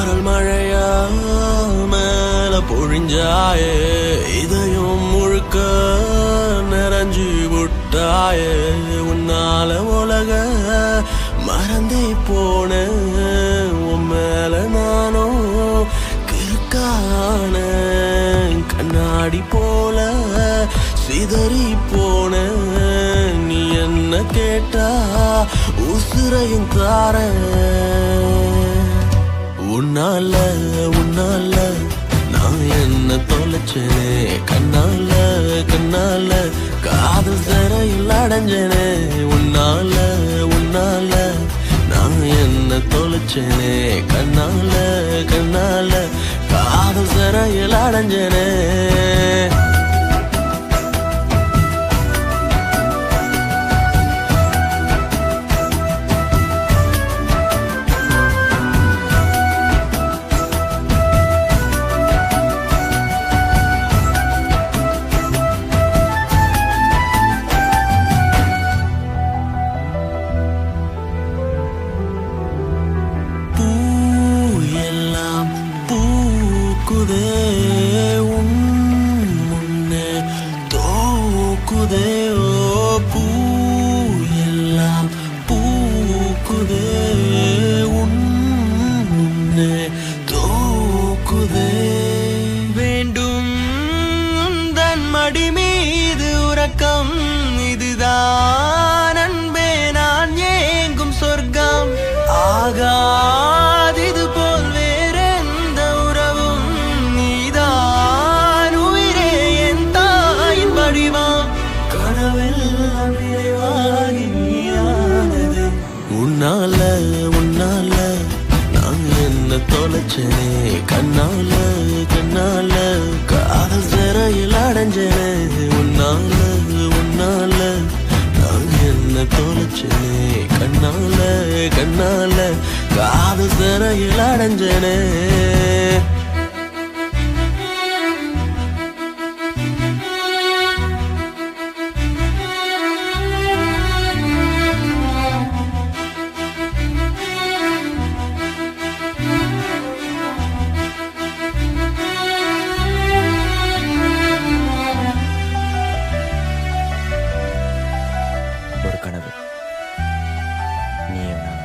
சாரல் மழையா மேல பொழிஞ்சாயே இதயம் முழுக்க நிறைஞ்சு விட்டாயே உன்னால உலக மறந்தே போன உன் மேல நானும் கிறுக்கான கண்ணாடி போல சிதறி போன நீ என்ன கேட்டா உசுரையும் தார உன்னால உன்னால நான் என்ன தொலைச்சேனே கண்ணால கண்ணால காதல் சிறையில் அடைஞ்சேனே உன்னால உன்னால நான் என்ன தொலைச்சேனே கண்ணால கண்ணால காதல் சிறையில் அடைஞ்சேனே முன்னே தோக்குதே ஓ பூ எல்லாம் பூக்குதே உன் முன்னே தோக்குதே வேண்டும் தன் மடி மீது உறக்கம் இதுதான் அன்பே நான் ஏங்கும் சொர்க்கம் ஆகாதிது போல் வேறெந்த உறவும் நீதான் உயிரே என் தாயின் வடிவம் கனவெல்லாம் நிறைவாகி நீயானது உன்னால உன்னால நான் என்ன தொலைச்சேனே கண்ணால கண்ணால காதல் சிறையில் அடைஞ்சேனே உன்னால உன்னால நான் என்ன தொலைச்சேனே கண்ணால கண்ணால காதல் சிறையில் அடைஞ்சேனே ஒரு கனவு நீயும் நான்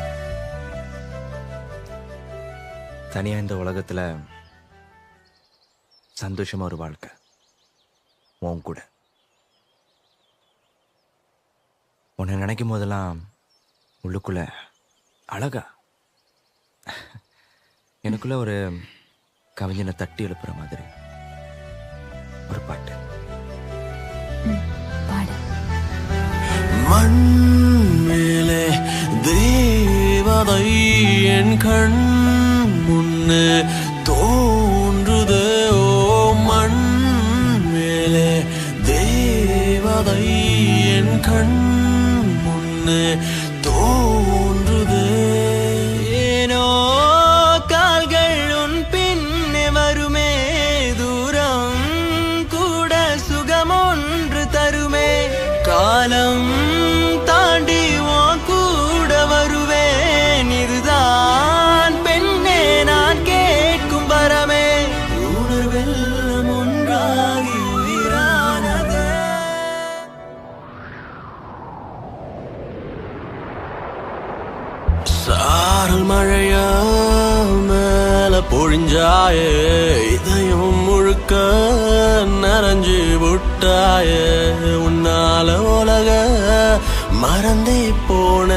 தனியா இந்த உலகத்துல சந்தோஷமா ஒரு வாழ்க்கை உன் கூட உன்னை நினைக்கும் போதெல்லாம் உள்ளுக்குள்ள அழகா எனக்குள்ள ஒரு கவிஞனை தட்டி எழுப்புற மாதிரி ஒரு பாட்டு மண் மேலே தேவதை என் கண் முன்னே தோன்றுதே ஓ மண் மேலே தேவதை என் கண் முன்னே தோன்றுதே ஏனோ கால்கள் உன் பின்னே வருமே தூரம் கூட சுகம் ஒன்று தருமே காலம் தாண்டி உன் கூட வருவேன் இதுதான் பெண்ணே நான் கேட்கும் வரமே உணர்வெல்லாம் ஒன்றாகி உயிரானது சாரல் மழையா மேல பொழிஞ்சாயே இதயம் முழுக்க நிறைஞ்சு விட்டாயே உன்னால உலக மறந்தே போன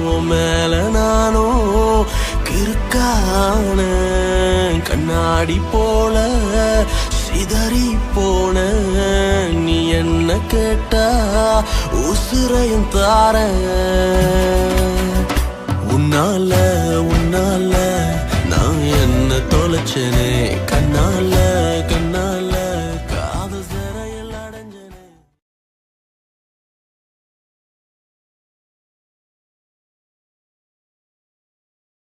உன் மேல நானும் கிறுக்கான கண்ணாடி போல சிதறி போன நீ என்ன கேட்டா உசுரையும் தார உன்னால உன்னால நான் என்ன தொலைச்சேனே